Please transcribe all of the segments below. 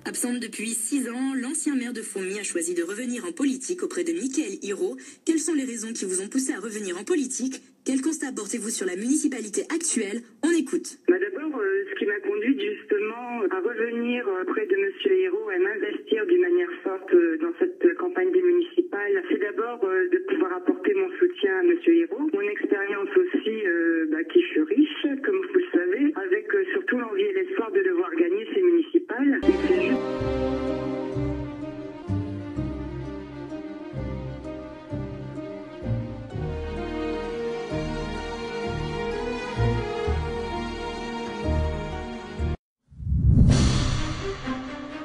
Absente depuis 6 ans, l'ancien maire de Fourmi a choisi de revenir en politique auprès de Mickaël Hiro. Quelles sont les raisons qui vous ont poussé à revenir en politique? Quel constat portez-vous sur la municipalité actuelle? On écoute. D'abord, ce qui m'a conduite justement à revenir auprès de M. Hiro et m'investir d'une manière forte dans cette campagne des municipales, c'est d'abord de pouvoir apporter mon soutien à M. Hiro. Mon expérience aussi, qui je suis riche, comme vous le savez, avec surtout l'envie et l'espoir de devoir gagner ces municipales. Et c'est juste...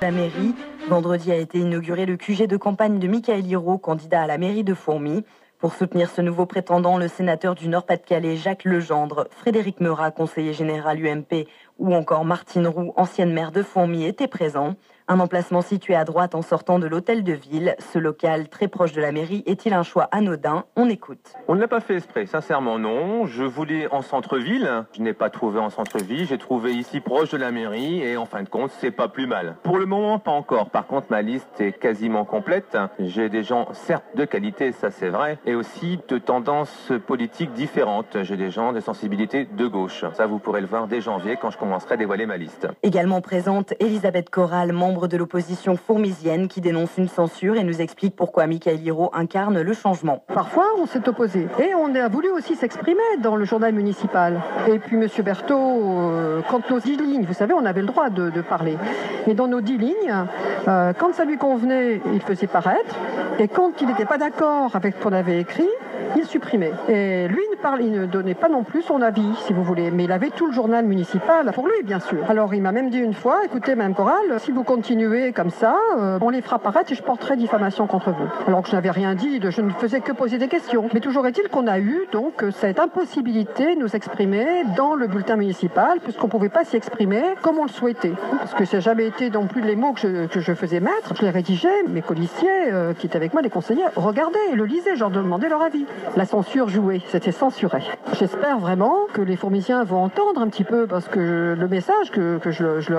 La mairie, vendredi a été inauguré le QG de campagne de Mickaël Hiro, candidat à la mairie de Fourmi. Pour soutenir ce nouveau prétendant, le sénateur du Nord-Pas-de-Calais, Jacques Legendre, Frédéric Meurat, conseiller général UMP, ou encore Martine Roux, ancienne maire de Fourmi, étaient présents. Un emplacement situé à droite en sortant de l'hôtel de ville. Ce local, très proche de la mairie, est-il un choix anodin? On écoute. On ne l'a pas fait exprès, sincèrement non. Je voulais en centre-ville, je n'ai pas trouvé en centre-ville, j'ai trouvé ici proche de la mairie et en fin de compte, c'est pas plus mal. Pour le moment, pas encore. Par contre, ma liste est quasiment complète. J'ai des gens, certes, de qualité, ça c'est vrai, et aussi de tendances politiques différentes. J'ai des gens de sensibilité de gauche. Ça, vous pourrez le voir dès janvier quand je commencerai à dévoiler ma liste. Également présente, Elisabeth Corral, membre de l'opposition fourmisienne, qui dénonce une censure et nous explique pourquoi Mickaël Hiro incarne le changement. Parfois, on s'est opposé. Et on a voulu aussi s'exprimer dans le journal municipal. Et puis, M. Berthaud, quand nos 10 lignes, vous savez, on avait le droit de parler. Et dans nos 10 lignes, quand ça lui convenait, il faisait paraître. Et quand il n'était pas d'accord avec ce qu'on avait écrit, il supprimait. Et lui, il ne donnait pas non plus son avis, si vous voulez. Mais il avait tout le journal municipal pour lui, bien sûr. Alors, il m'a même dit une fois, écoutez, Mme Corral, si vous continuez comme ça, on les fera paraître et je porterai diffamation contre vous. Alors que je n'avais rien dit, je ne faisais que poser des questions. Mais toujours est-il qu'on a eu donc cette impossibilité de nous exprimer dans le bulletin municipal, puisqu'on ne pouvait pas s'y exprimer comme on le souhaitait. Parce que ça n'a jamais été non plus les mots que je faisais mettre. Je les rédigeais, mes colistiers qui étaient avec moi, les conseillers, regardaient, le lisaient, je leur demandais leur avis. La censure jouait, c'était censuré. J'espère vraiment que les Fourmisiens vont entendre un petit peu, parce que le message que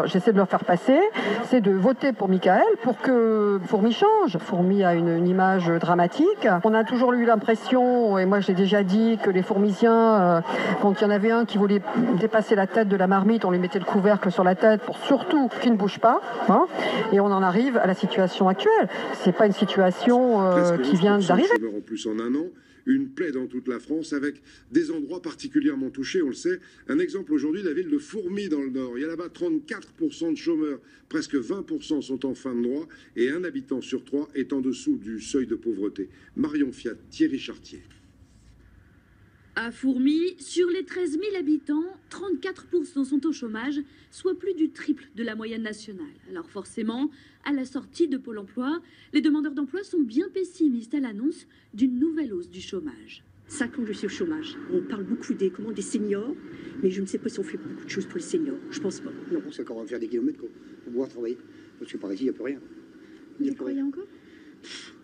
j'essaie de leur faire passer, c'est de voter pour Mickaël pour que Fourmi change. Fourmi a une image dramatique. On a toujours eu l'impression, et moi j'ai déjà dit, que les Fourmisiens, quand il y en avait un qui voulait dépasser la tête de la marmite, on lui mettait le couvercle sur la tête pour surtout qu'il ne bouge pas. Hein, et on en arrive à la situation actuelle. C'est pas une situation qui vient d'arriver. En plus en un an. Une plaie dans toute la France avec des endroits particulièrement touchés, on le sait. Un exemple aujourd'hui, la ville de Fourmi dans le Nord. Il y a là-bas 34% de chômeurs, presque 20% sont en fin de droit et un habitant sur 3 est en dessous du seuil de pauvreté. Marion Fiat, Thierry Chartier. À Fourmi, sur les 13 000 habitants, 34% sont au chômage, soit plus du triple de la moyenne nationale. Alors forcément, à la sortie de Pôle emploi, les demandeurs d'emploi sont bien pessimistes à l'annonce d'une nouvelle hausse du chômage. 5 ans que je suis au chômage. On parle beaucoup des seniors, mais je ne sais pas si on fait beaucoup de choses pour les seniors. Je pense pas. Non, c'est encore faire des kilomètres pour pouvoir travailler. Parce que par ici, il n'y a plus rien. Vous y croyez encore?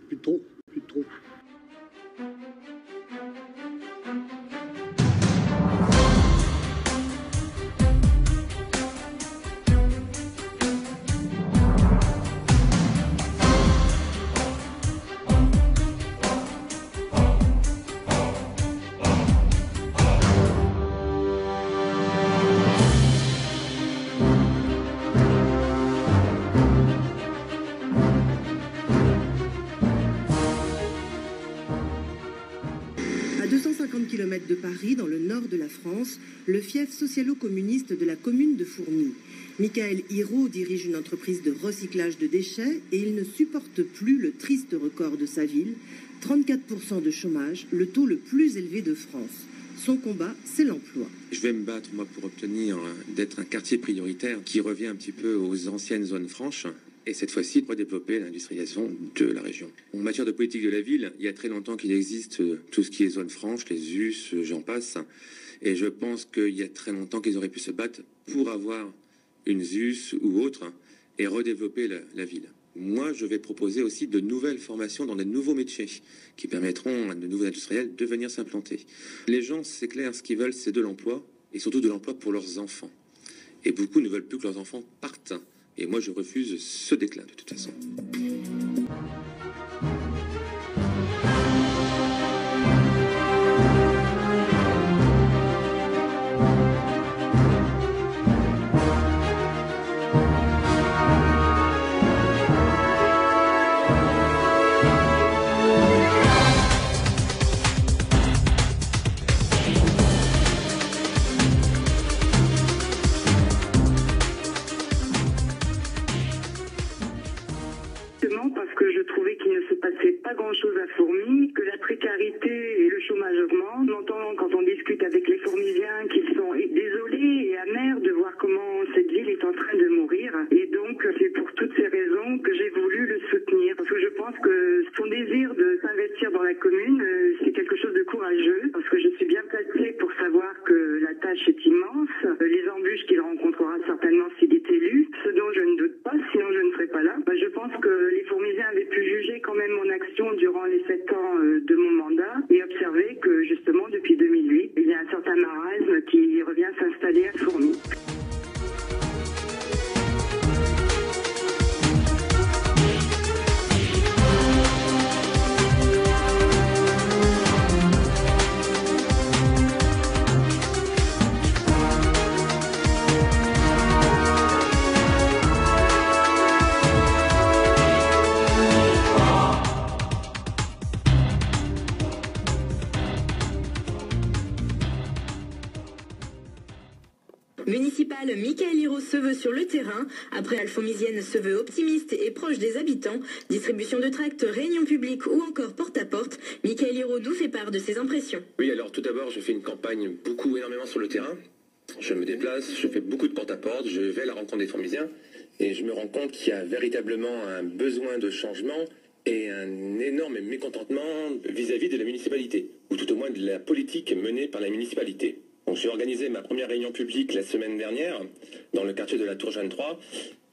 Plus de trop, plus de trop. De Paris, dans le nord de la France, le fief socialo-communiste de la commune de Fourmi. Mickaël Hiro dirige une entreprise de recyclage de déchets et il ne supporte plus le triste record de sa ville, 34% de chômage, le taux le plus élevé de France. Son combat, c'est l'emploi. Je vais me battre, moi, pour obtenir d'être un quartier prioritaire qui revient un petit peu aux anciennes zones franches. Et cette fois-ci, pour développer l'industrialisation de la région. En matière de politique de la ville, il y a très longtemps qu'il existe tout ce qui est zone franche, les US, j'en passe. Et je pense qu'il y a très longtemps qu'ils auraient pu se battre pour avoir une ZUS ou autre et redévelopper la ville. Moi, je vais proposer aussi de nouvelles formations dans de nouveaux métiers qui permettront à de nouveaux industriels de venir s'implanter. Les gens, c'est clair, ce qu'ils veulent, c'est de l'emploi et surtout de l'emploi pour leurs enfants. Et beaucoup ne veulent plus que leurs enfants partent Et moi, je refuse ce déclin, de toute façon. Parce que je trouvais qu'il ne se passait pas grand-chose à Fourmies, que la précarité et le chômage augmentent. On entend quand on discute avec les Fourmisiens qu'ils sont désolés et amers de voir comment cette ville est en train de mourir. Et donc c'est pour toutes ces raisons que j'ai voulu le soutenir. Parce que je pense que son désir de s'investir dans la commune, c'est quelque chose de courageux. Parce que je suis bien placée pour savoir que la tâche est immense. Les embûches qu'il rencontrera certainement s'il est élu, ce dont je ne doute pas, sinon je ne serais pas là. Je pense que les Fourmisiens avaient pu juger quand même mon action durant les 7 ans de mon mandat et observer que justement depuis 2008, il y a un certain marasme qui revient s'installer à Fourmies. Municipal, Michael Hirault se veut sur le terrain. Après Alphomisienne se veut optimiste et proche des habitants. Distribution de tracts, réunions publiques ou encore porte-à-porte. Michael Hirault nous fait part de ses impressions. Oui, alors tout d'abord, je fais une campagne énormément sur le terrain. Je me déplace, je fais beaucoup de porte-à-porte, je vais à la rencontre des Fourmisiens et je me rends compte qu'il y a véritablement un besoin de changement et un énorme mécontentement vis-à-vis de la municipalité, ou tout au moins de la politique menée par la municipalité. Donc, j'ai organisé ma première réunion publique la semaine dernière dans le quartier de la Tour Jeanne 3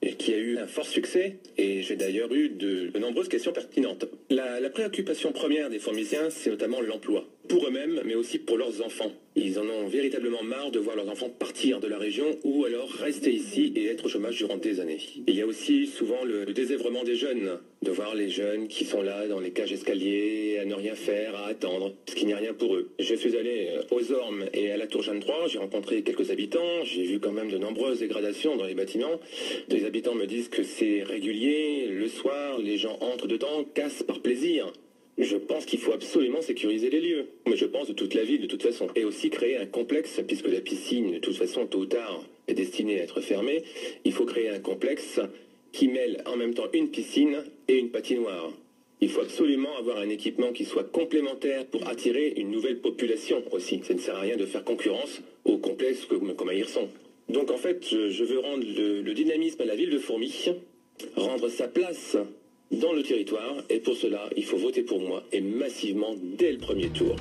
et qui a eu un fort succès et j'ai d'ailleurs eu de nombreuses questions pertinentes. La préoccupation première des Fourmisiens, c'est notamment l'emploi, pour eux-mêmes mais aussi pour leurs enfants. Ils en ont véritablement marre de voir leurs enfants partir de la région ou alors rester ici et être au chômage durant des années. Il y a aussi souvent le désœuvrement des jeunes, de voir les jeunes qui sont là dans les cages escaliers, à ne rien faire, à attendre, parce qu'il n'y a rien pour eux. Je suis allé aux Ormes et à la Tour Jeanne 3, j'ai rencontré quelques habitants, j'ai vu quand même de nombreuses dégradations dans les bâtiments. Les habitants me disent que c'est régulier, le soir, les gens entrent dedans, cassent par plaisir. Je pense qu'il faut absolument sécuriser les lieux. Mais je pense de toute la ville de toute façon. Et aussi créer un complexe, puisque la piscine de toute façon tôt ou tard est destinée à être fermée. Il faut créer un complexe qui mêle en même temps une piscine et une patinoire. Il faut absolument avoir un équipement qui soit complémentaire pour attirer une nouvelle population aussi. Ça ne sert à rien de faire concurrence aux complexes comme à Hirson. Donc en fait, je veux rendre le dynamisme à la ville de Fourmies, rendre sa place dans le territoire, et pour cela, il faut voter pour moi, et massivement dès le premier tour.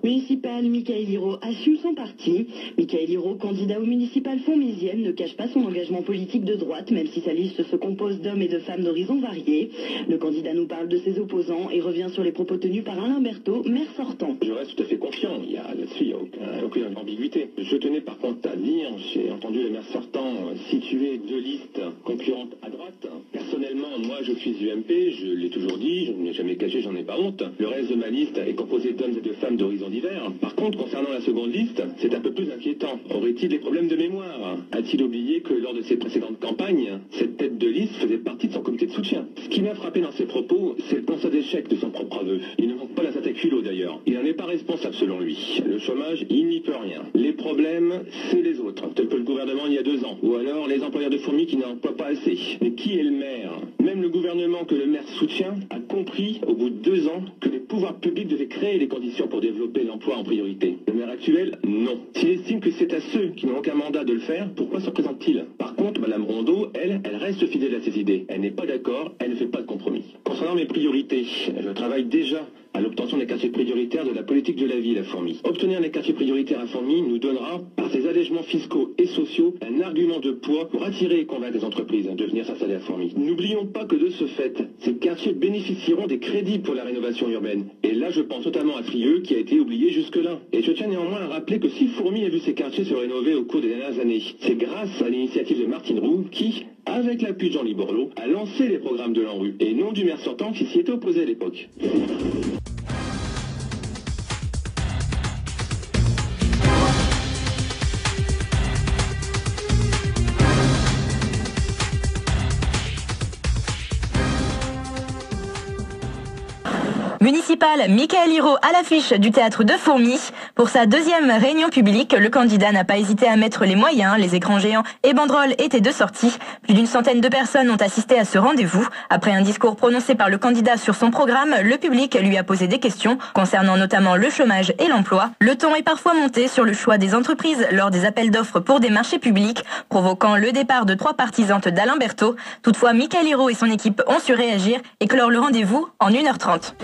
Municipal, Michael Hirault assume son parti. Michael Hirault, candidat au municipal fourmisienne, ne cache pas son engagement politique de droite, même si sa liste se compose d'hommes et de femmes d'horizons variés. Le candidat nous parle de ses opposants et revient sur les propos tenus par Alain Berthaud, maire sortant. Je reste tout à fait confiant, là-dessus il n'y a aucune ambiguïté. Je tenais par contre à dire, j'ai entendu le maire sortant situer deux listes concurrentes à droite. Personnellement, moi je suis UMP, je l'ai toujours dit, je ne l'ai jamais caché, j'en ai pas honte. Le reste de ma liste est composé d'hommes et de femmes d'horizons divers. Par contre, concernant la seconde liste, c'est un peu plus inquiétant. Aurait-il des problèmes de mémoire? A-t-il oublié que lors de ses précédentes campagnes, cette tête de liste faisait partie de son comité de soutien? Ce qui m'a frappé dans ses propos, c'est le constat d'échec de son propre aveu. Il ne manque pas la tête à culot d'ailleurs. Il n'en est pas responsable selon lui. Le chômage, il n'y peut rien. Les problèmes, c'est les autres, tels que le gouvernement il y a 2 ans. Ou alors les employeurs de Fourmies qui n'emploient pas assez. Mais qui est le maire? Même le gouvernement que le maire soutient a compris au bout de 2 ans que les pouvoirs publics devaient créer les conditions pour développer l'emploi en priorité. Le maire actuel, non. S'il estime que c'est à ceux qui n'ont aucun mandat de le faire, pourquoi se présente-t-il? Par contre, Madame Rondeau, elle reste fidèle à ses idées. Elle n'est pas d'accord, elle ne fait pas de compromis. Concernant mes priorités, je travaille déjà à l'obtention des quartiers prioritaires de la politique de la ville à Fourmi. Obtenir les quartiers prioritaires à Fourmi nous donnera, par ces allègements fiscaux et sociaux, un argument de poids pour attirer et convaincre les entreprises de venir s'installer à Fourmi. N'oublions pas que de ce fait, ces quartiers bénéficieront des crédits pour la rénovation urbaine. Et là, je pense notamment à Trieux, qui a été oublié jusque-là. Et je tiens néanmoins à rappeler que si Fourmi a vu ses quartiers se rénover au cours des dernières années, c'est grâce à l'initiative de Martine Roux qui, avec l'appui de Jean-Louis Borloo, a lancé les programmes de l'ANRU, et non du maire sortant qui s'y était opposé à l'époque. Municipal, Michael Hirault à l'affiche du théâtre de Fourmi. Pour sa deuxième réunion publique, le candidat n'a pas hésité à mettre les moyens, les écrans géants et banderoles étaient de sortie. Plus d'une centaine de personnes ont assisté à ce rendez-vous. Après un discours prononcé par le candidat sur son programme, le public lui a posé des questions concernant notamment le chômage et l'emploi. Le ton est parfois monté sur le choix des entreprises lors des appels d'offres pour des marchés publics, provoquant le départ de 3 partisanes d'Alain Berthaud. Toutefois, Michael Hirault et son équipe ont su réagir et clore le rendez-vous en 1h30.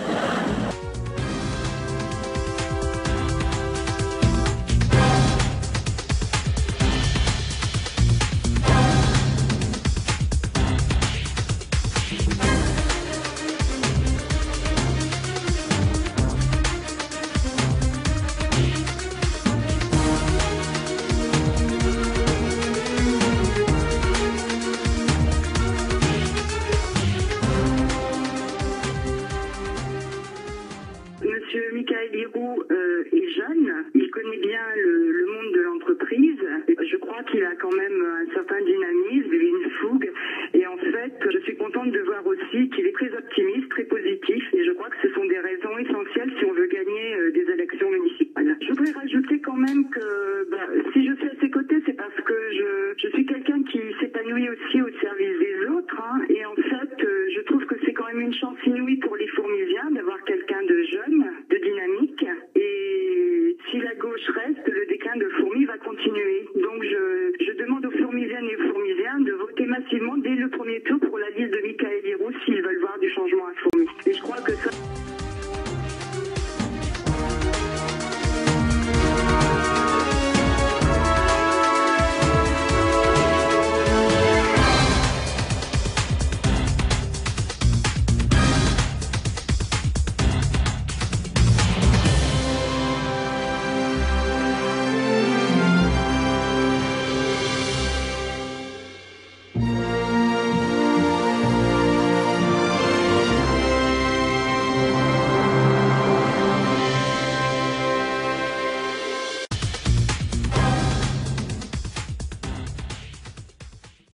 Monsieur Michael Hirault est jeune, il connaît bien le monde de l'entreprise. Je crois qu'il a quand même un certain dynamisme, une fougue. Et en fait, je suis contente de voir aussi qu'il est très optimiste, très positif. Et je crois que ce sont des raisons essentielles si on veut gagner des élections municipales. Je voudrais rajouter quand même que si je suis à ses côtés, c'est parce que je suis quelqu'un qui s'épanouit aussi au service des autres. Et en fait, je trouve que c'est quand même une chance inouïe pour les Fourmisiens d'avoir quelqu'un de jeune, de dynamique. Et si la gauche reste, le déclin de Fourmi va continuer. Donc je demande aux Fourmisiennes et aux Fourmisiens de voter massivement dès le premier tour pour